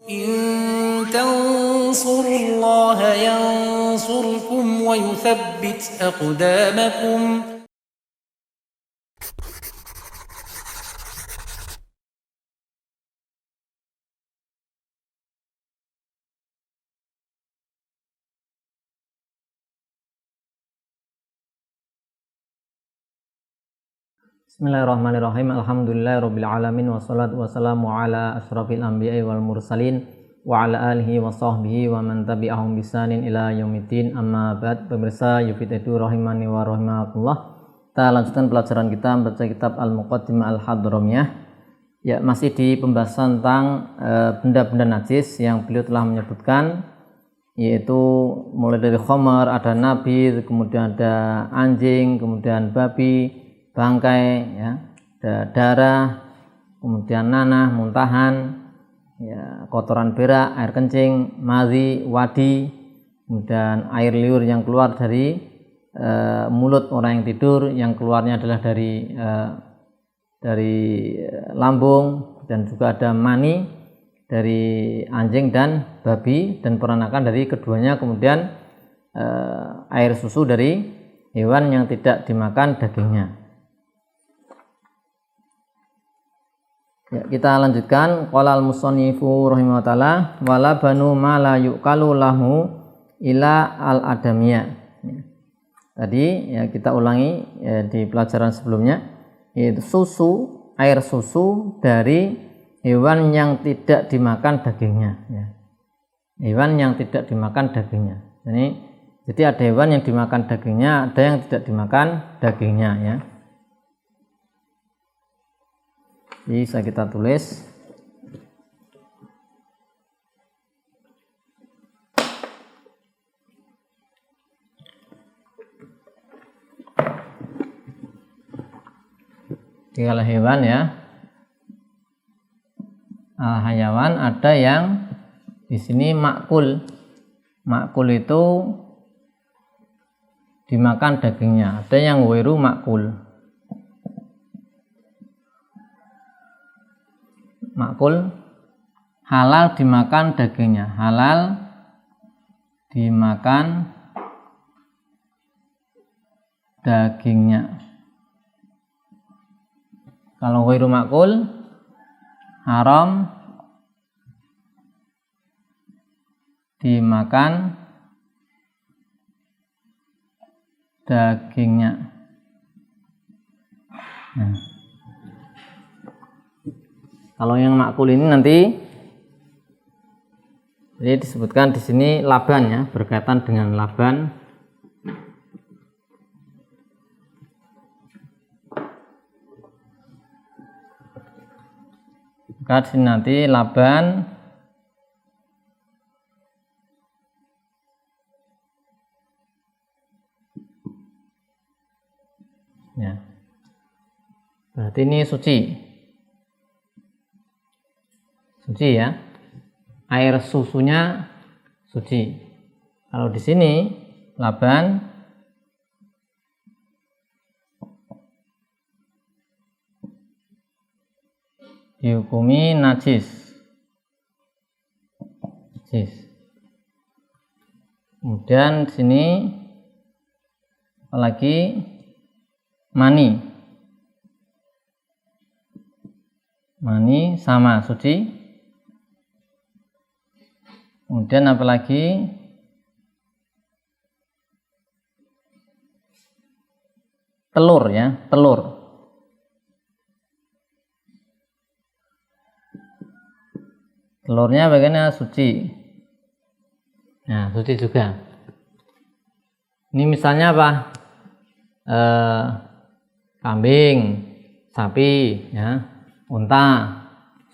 إن تنصروا الله ينصركم ويثبت أقدامكم. Bismillahirrahmanirrahim. Alhamdulillahirrabbilalamin. Wassalatu wassalamu ala asyrafil anbiya'i wal mursalin wa ala alihi wa sahbihi wa man tabi'ahum bisanin ila yaumiddin. Amma ba'd. Pemirsa Yufid Edu rahimani wa rahimakumullah. Kita lanjutkan pelajaran kita membaca kitab Al-Muqaddimah Al-Hadramiyah. Ya, masih di pembahasan tentang benda-benda najis yang beliau telah menyebutkan, yaitu mulai dari khamar, ada nabi, kemudian ada anjing, kemudian babi, bangkai, ya, ada darah, kemudian nanah, muntahan, ya, kotoran berak, air kencing, madhi, wadi, kemudian air liur yang keluar dari mulut orang yang tidur, yang keluarnya adalah dari lambung, dan juga ada mani dari anjing dan babi, dan peranakan dari keduanya, kemudian air susu dari hewan yang tidak dimakan dagingnya. Ya, kita lanjutkan. Qala al-musannifu rahimahullah ta'ala wala banu ma la yuqalu lahu ila al-adamiyah. Ya. Tadi ya kita ulangi ya, di pelajaran sebelumnya, yaitu susu, air susu dari hewan yang tidak dimakan dagingnya, ya. Hewan yang tidak dimakan dagingnya. Jadi ada hewan yang dimakan dagingnya, ada yang tidak dimakan dagingnya, ya. Bisa kita tulis. Kalau hewan, ya, hayawan, ada yang di sini makul. Makul itu dimakan dagingnya. Ada yang wiru makul. Makul halal dimakan dagingnya, halal dimakan dagingnya. Kalau ghairu makul haram dimakan dagingnya. Nah, kalau yang makul ini nanti jadi disebutkan di sini laban, ya, berkaitan dengan laban. Maka di sini nanti laban ya. Berarti ini suci. Suci, ya, air susunya suci. Kalau di sini laban dihukumi najis. Kemudian di sini apalagi mani sama suci. Kemudian apalagi telur, ya, telurnya bagaimana? Suci. Nah, suci juga. Ini misalnya apa? Kambing, sapi, ya, unta,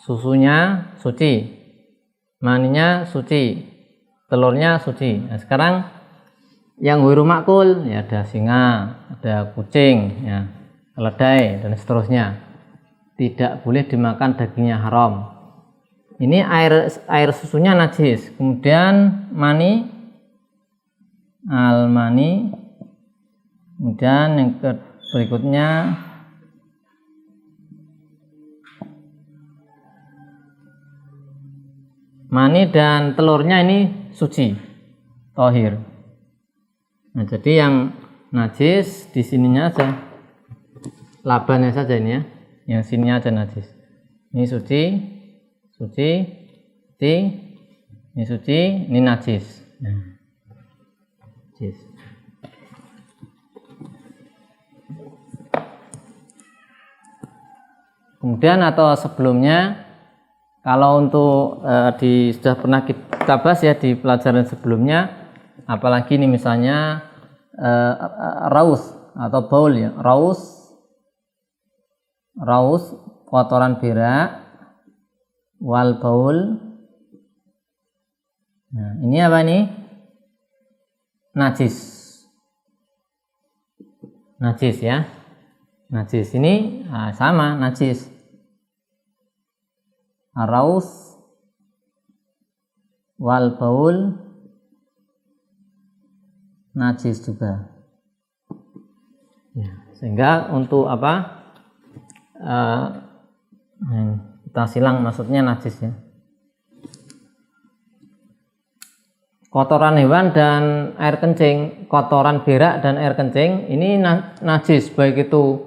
susunya suci, maninya suci, telurnya suci. Nah, sekarang yang ghairu makul, ya, ada singa, ada kucing, ya, keledai, dan seterusnya. Tidak boleh dimakan dagingnya, haram. Ini air susunya najis. Kemudian mani, al-mani. Kemudian yang berikutnya Mani dan telurnya ini suci, tohir. Nah, jadi yang najis di sininya aja, labannya saja ini ya, yang sininya aja najis. Ini suci, suci, suci, ini suci, ini najis. Nah, najis. Kemudian atau sebelumnya, kalau untuk sudah pernah kita bahas ya di pelajaran sebelumnya, apalagi ini misalnya raus atau baul ya, raus kotoran berak, wal baul. Nah, ini apa nih? Najis. Najis ya. Najis ini sama najis. Raus wal baul najis juga ya, sehingga untuk apa kita silang maksudnya najis ya. Kotoran hewan dan air kencing, kotoran berak dan air kencing ini najis, baik itu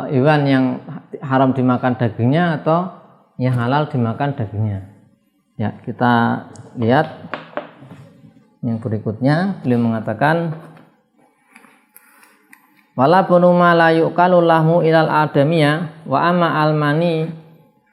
hewan yang haram dimakan dagingnya atau yang halal dimakan dagingnya. Ya, kita lihat yang berikutnya. Beliau mengatakan wala bunu ma la yuqalu lahmu ilal adamiyah wa amma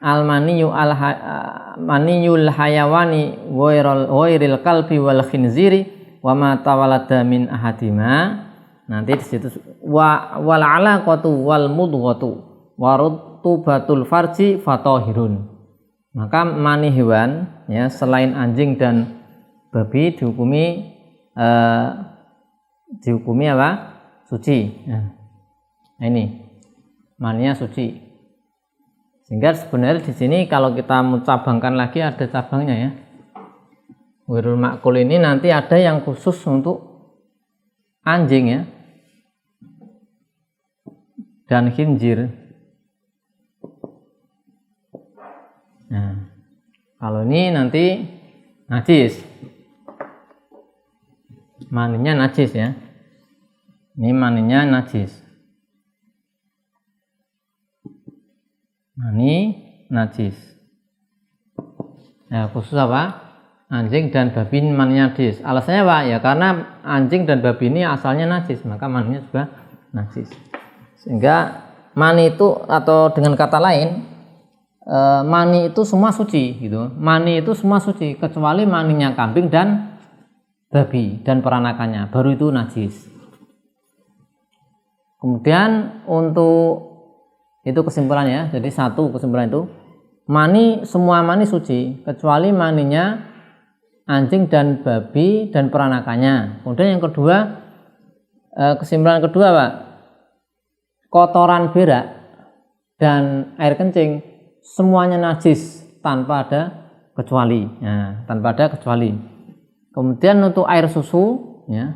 almaniyul hayawani ghairil kalbi wal khinziri wa ma tawalada min ahadima. Nanti di situ wal alaqatu wal mudghatu warutubatul farji fatahirun. Maka mani hewan ya selain anjing dan babi dihukumi apa? Suci. Nah, ini maninya suci. Sehingga sebenarnya di sini kalau kita mencabangkan lagi ada cabangnya ya. Wirul makul ini nanti ada yang khusus untuk anjing ya. Dan khinzir. Nah, kalau ini nanti najis. Maninya najis ya. Ini maninya najis. Mani najis. Ya, khusus apa? Anjing dan babi maninya najis. Alasannya apa? Ya karena anjing dan babi ini asalnya najis, maka maninya juga najis. Sehingga mani itu atau dengan kata lain mani itu semua suci gitu. Mani itu semua suci kecuali maninya kambing dan babi dan peranakannya, baru itu najis. Kemudian untuk itu kesimpulannya, jadi satu kesimpulan itu semua mani suci kecuali maninya anjing dan babi dan peranakannya. Kemudian yang kedua, kesimpulan kedua Pak, kotoran berak dan air kencing semuanya najis tanpa ada kecuali. Nah, tanpa ada kecuali. Kemudian untuk air susu ya,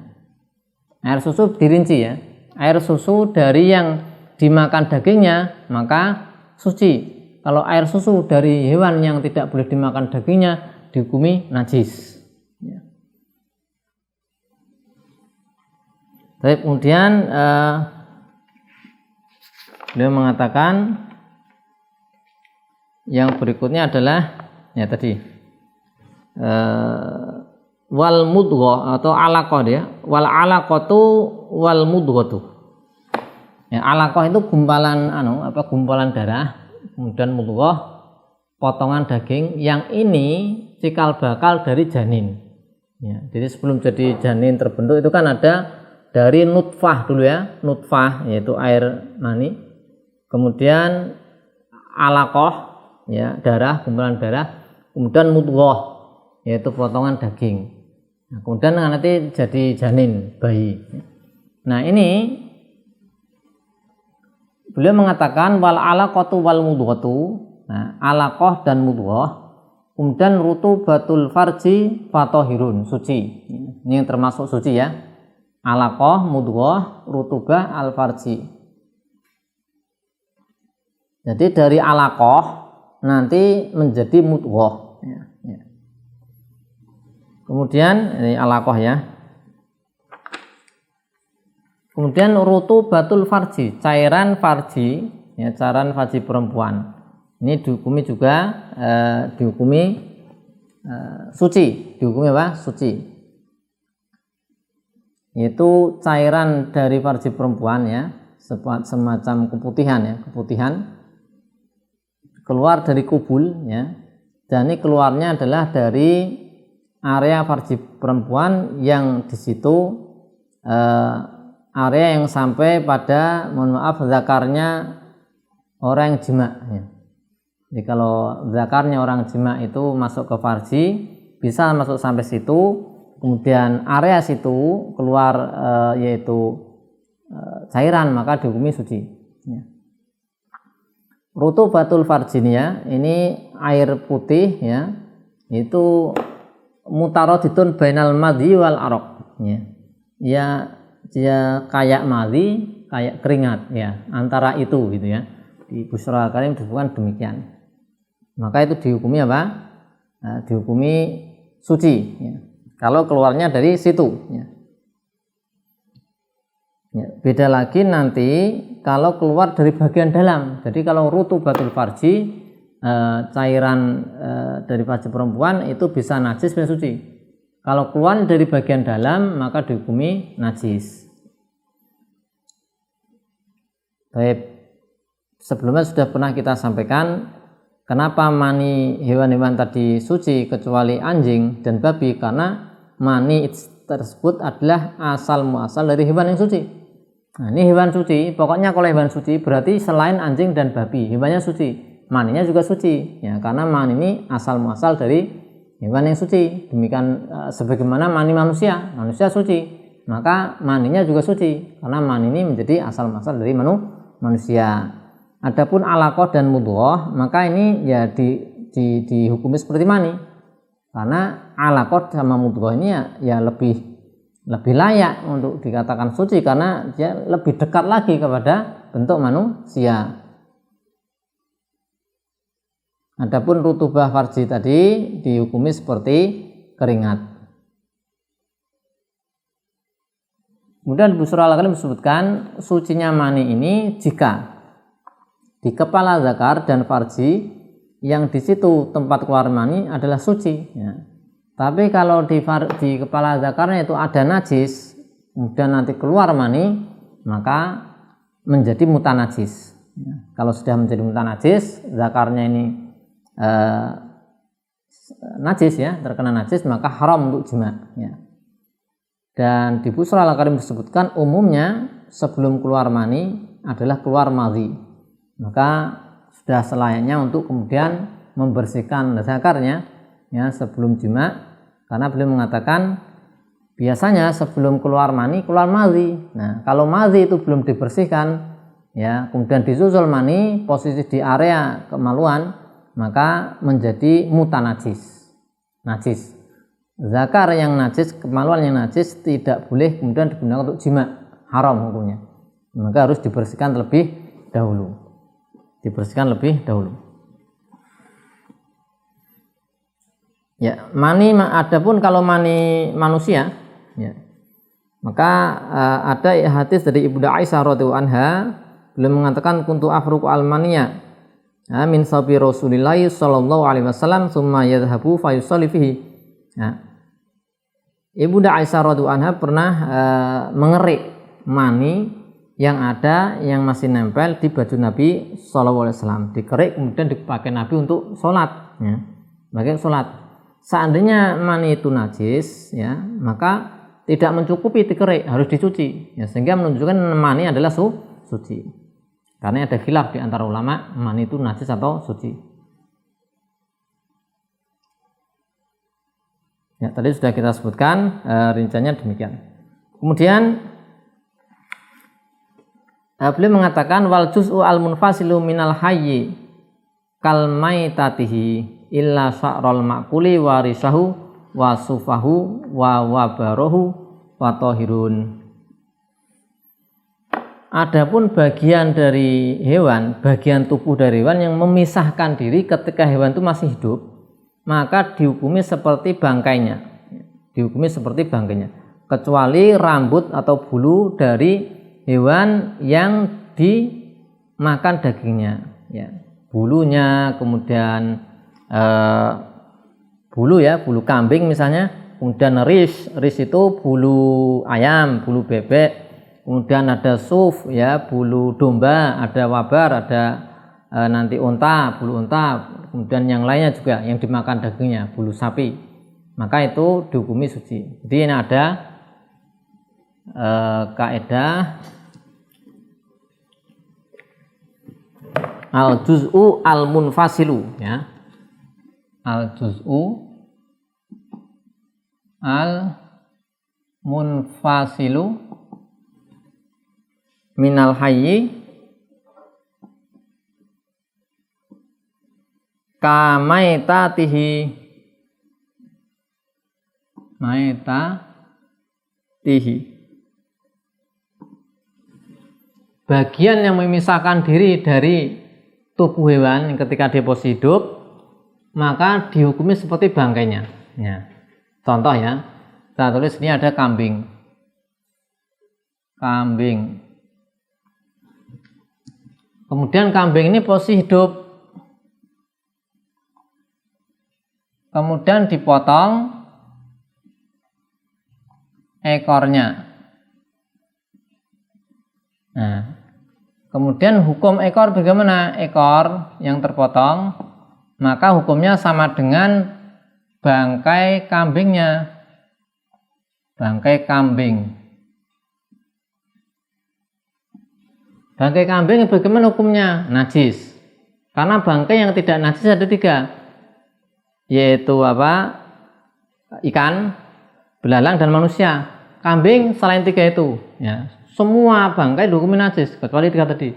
air susu dirinci ya, air susu dari yang dimakan dagingnya maka suci. Kalau air susu dari hewan yang tidak boleh dimakan dagingnya dihukumi najis ya. Tapi kemudian beliau mengatakan yang berikutnya adalah ya tadi wal mudghah atau alaqah ya, wal alaqatu wal mudghatu. Ya, alaqah itu gumpalan gumpalan darah, kemudian mudghah potongan daging yang ini cikal bakal dari janin. Ya, jadi sebelum jadi janin terbentuk itu kan ada dari nutfah dulu ya, nutfah yaitu air mani. Kemudian alaqah ya, darah, gumpalan darah, kemudian mudghah yaitu potongan daging. Nah, kemudian nanti jadi janin bayi. Nah, ini beliau mengatakan wal alaqatu wal mudghatu. Nah, alaqah dan mudghah. Kemudian rutubatul farji fatahirun, suci. Ini yang termasuk suci ya. Alaqah, mudghah, rutubah, al farji. Jadi dari alaqah nanti menjadi mudghah ya. Kemudian ini alaqah ya. Kemudian rutubatul farji, cairan farji, ya, cairan farji perempuan. Ini dihukumi juga suci, dihukumi apa? Suci. Yaitu cairan dari farji perempuan ya, semacam keputihan ya, keputihan keluar dari kubul ya. Dan ini keluarnya adalah dari area farji perempuan yang di situ area yang sampai pada, mohon maaf, zakarnya orang yang jima ya. Jadi kalau zakarnya orang jima itu masuk ke farji, bisa masuk sampai situ, kemudian area situ keluar yaitu cairan, maka dihukumi suci ya. Rutubatul farjinya ini air putih ya, itu mutaradidun bainal madhi wal araq ya. Ya dia kayak madhi, kayak keringat ya, antara itu gitu ya. Di Busyra Al-Karim disebutkan demikian. Maka itu dihukumi apa? Nah, dihukumi suci ya. Kalau keluarnya dari situ ya. Ya, beda lagi nanti kalau keluar dari bagian dalam. Jadi kalau rutubatul farji, cairan dari farji perempuan itu bisa najis, bisa suci. Kalau keluar dari bagian dalam maka dihukumi najis. Baik, sebelumnya sudah pernah kita sampaikan kenapa mani hewan-hewan tadi suci kecuali anjing dan babi, karena mani tersebut adalah asal muasal dari hewan yang suci. Nah, ini hewan suci, pokoknya kalau hewan suci berarti selain anjing dan babi, hewannya suci, maninya juga suci ya, karena mani ini asal muasal dari hewan yang suci. Demikian sebagaimana mani manusia suci, maka maninya juga suci karena mani ini menjadi asal muasal dari manusia. Adapun alaqah dan mudghah, maka ini ya dihukumi seperti mani, karena alaqah sama mudghah ini ya lebih layak untuk dikatakan suci karena dia lebih dekat lagi kepada bentuk manusia. Adapun rutubah farji tadi dihukumi seperti keringat. Kemudian Busyra Al-Karim disebutkan sucinya mani ini jika di kepala zakar dan farji yang di situ tempat keluar mani adalah suci ya. Tapi kalau di kepala zakarnya itu ada najis, kemudian nanti keluar mani, maka menjadi mutanajis. Ya, kalau sudah menjadi mutanajis, zakarnya ini najis ya, terkena najis, maka haram untuk jima. Ya. Dan di Busyra Al-Karim disebutkan umumnya sebelum keluar mani adalah keluar madhi. Maka sudah selayaknya untuk kemudian membersihkan zakarnya ya sebelum jima. Karena beliau mengatakan biasanya sebelum keluar mani keluar madhi. Nah, kalau madhi itu belum dibersihkan ya, kemudian disusul mani posisi di area kemaluan, maka menjadi mutanajis. Najis. Zakar yang najis, kemaluan yang najis tidak boleh kemudian digunakan untuk jima, haram hukumnya. Maka harus dibersihkan terlebih dahulu. Ya, mani adapun kalau mani manusia ya, maka ada hadis dari Ibnu Aisyah radhiyallahu anha, beliau mengatakan kuntu afruqu al-maniya min sabi Rasulillah sallallahu alaihi wasallam tsumma yadhhabu fa yusalli fihi. Ya. Ibnu Aisyah radhiyallahu anha pernah mengerik mani yang masih nempel di baju Nabi sallallahu alaihi wasallam, dikerik kemudian dipakai Nabi untuk sholat ya. Bagi sholat. Seandainya mani itu najis ya, maka tidak mencukupi dikerik, harus dicuci ya, sehingga menunjukkan mani adalah suci. Karena ada khilaf di antara ulama mani itu najis atau suci. Ya, tadi sudah kita sebutkan rinciannya demikian. Kemudian beliau mengatakan wal juz'u al munfasilu minal hayyi kal maitatihi illa sya'ral ma'kuli wa risahu wa sufahu wa wabarohu wa tahirun. Adapun bagian dari hewan, bagian tubuh dari hewan yang memisahkan diri ketika hewan itu masih hidup, maka dihukumi seperti bangkainya. dihukumi seperti bangkainya, kecuali rambut atau bulu dari hewan yang dimakan dagingnya, ya. Bulunya, kemudian bulu kambing misalnya, kemudian ris itu bulu ayam, bulu bebek, kemudian ada suf, ya, bulu domba, ada wabar, ada nanti bulu unta, kemudian yang lainnya juga yang dimakan dagingnya, bulu sapi, maka itu dihukumi suci. Jadi ini ada kaidah al-juz'u al-munfasilu, ya. Al-juz'u al-munfasilu minal hayyi kamaitatihi bagian yang memisahkan diri dari tubuh hewan ketika dia posisi hidup, maka dihukumi seperti bangkainya, ya. Contoh, ya, kita tulis ini ada kambing, kemudian kambing ini posisi hidup, kemudian dipotong ekornya. Nah, kemudian hukum ekor bagaimana? Ekor yang terpotong, maka hukumnya sama dengan bangkai kambingnya. Bangkai kambing bagaimana hukumnya? Najis. Karena bangkai yang tidak najis ada 3, yaitu apa? Ikan, belalang, dan manusia. Kambing selain 3 itu, ya, semua bangkai dihukumi najis kecuali 3 tadi.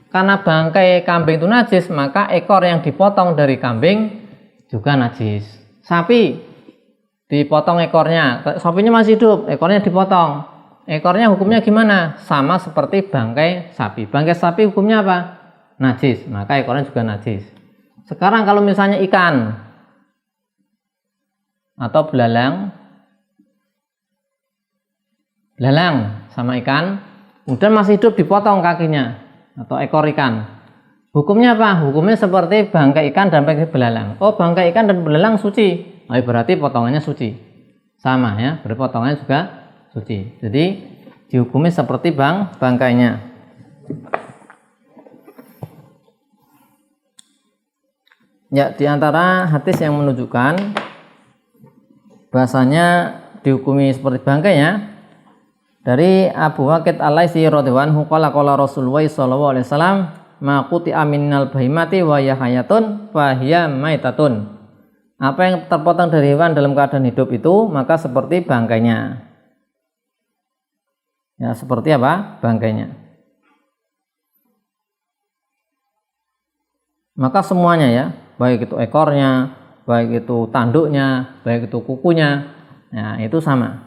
Karena bangkai kambing itu najis, maka ekor yang dipotong dari kambing juga najis. Sapi dipotong ekornya, sapinya masih hidup, ekornya dipotong, ekornya hukumnya gimana? Sama seperti bangkai sapi. Bangkai sapi hukumnya apa? Najis, maka ekornya juga najis. Sekarang kalau misalnya ikan atau belalang sama ikan, kemudian masih hidup, dipotong kakinya atau ekor ikan, hukumnya apa? Hukumnya seperti bangkai ikan dan bangkai belalang. Oh, bangkai ikan dan belalang suci, oh, berarti potongannya suci, sama, ya, berarti potongannya juga suci. Jadi dihukumi seperti bangkainya. Ya, diantara hadis yang menunjukkan bahasanya dihukumi seperti bangkainya, dari Abu Waqid Al-Laitsi radhiyallahu anhu qala Rasulullah sallallahu alaihi wasallam ma quti'a minnal bahimati wa hiya hayatun fa hiya maitatun. Apa yang terpotong dari hewan dalam keadaan hidup itu maka seperti bangkainya. Ya, seperti apa? Bangkainya. Maka semuanya, ya, baik itu ekornya, baik itu tanduknya, baik itu kukunya, ya, itu sama.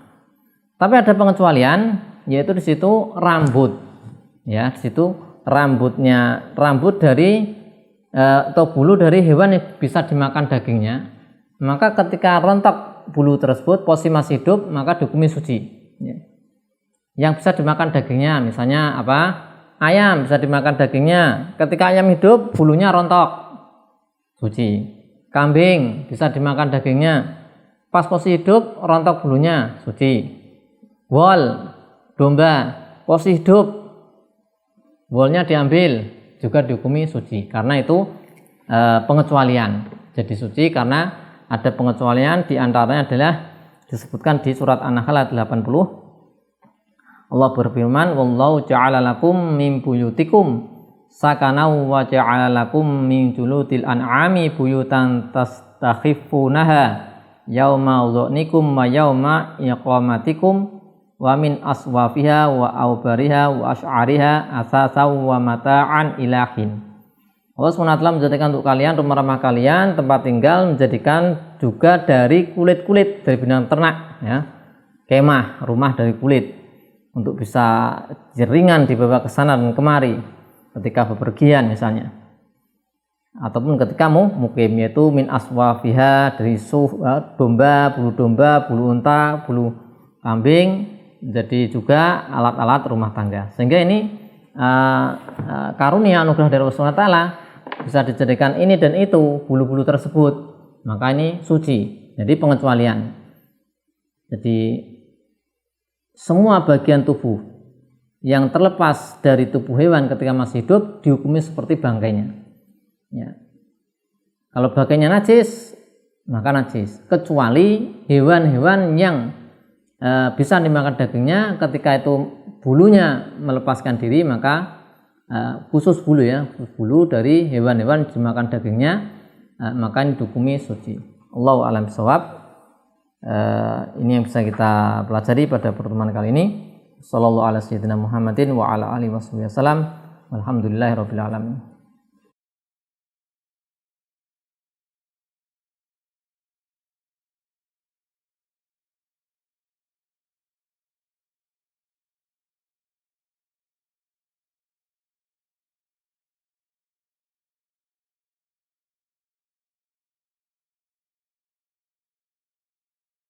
Tapi ada pengecualian, yaitu di situ rambut, ya, di situ rambut dari atau bulu dari hewan yang bisa dimakan dagingnya, maka ketika rontok bulu tersebut posisi masih hidup, maka dihukumi suci, ya. Yang bisa dimakan dagingnya, misalnya apa? Ayam bisa dimakan dagingnya, ketika ayam hidup bulunya rontok, suci. Kambing bisa dimakan dagingnya, pas posisi hidup rontok bulunya, suci. Wol, domba, posisi hidup, wolnya diambil, juga dihukumi suci. Karena itu pengecualian, jadi suci karena ada pengecualian. Diantaranya adalah disebutkan di surat An-Nahl ayat 80. Allah berfirman, wallahu ja'ala lakum min buyutikum sakanaw wa ja'ala lakum min julutil an'ami buyutan tastakhifunaha yauma dhanikum wa yauma iqamatikum wa min aswafiha wa aubariha wa ash'ariha asasaw wa mata'an ilahin. Allah SWT menjadikan untuk kalian rumah-rumah kalian, tempat tinggal, menjadikan juga dari kulit-kulit dari binatang ternak, ya. Kemah, rumah dari kulit, untuk bisa ringan dibawa ke sana dan kemari ketika bepergian misalnya. ataupun ketika mukim, yaitu min aswafiha, dari domba, bulu unta, bulu kambing, jadi juga alat-alat rumah tangga. Sehingga ini karunia anugerah dari Allah SWT bisa dijadikan ini dan itu, bulu-bulu tersebut, maka ini suci. Jadi pengecualian. Jadi semua bagian tubuh yang terlepas dari tubuh hewan ketika masih hidup dihukumi seperti bangkainya. Ya. Kalau bangkainya najis, maka najis. Kecuali hewan-hewan yang bisa dimakan dagingnya, ketika itu bulunya melepaskan diri, maka khusus bulu ya, bulu dari hewan-hewan dimakan dagingnya, maka ini dihukumi suci. Allahu a'lam bishawab. Ini yang bisa kita pelajari pada pertemuan kali ini. Sallallahu ala sayyidina Muhammadin wa ala alihi wasallam. Walhamdulillahirabbil alamin.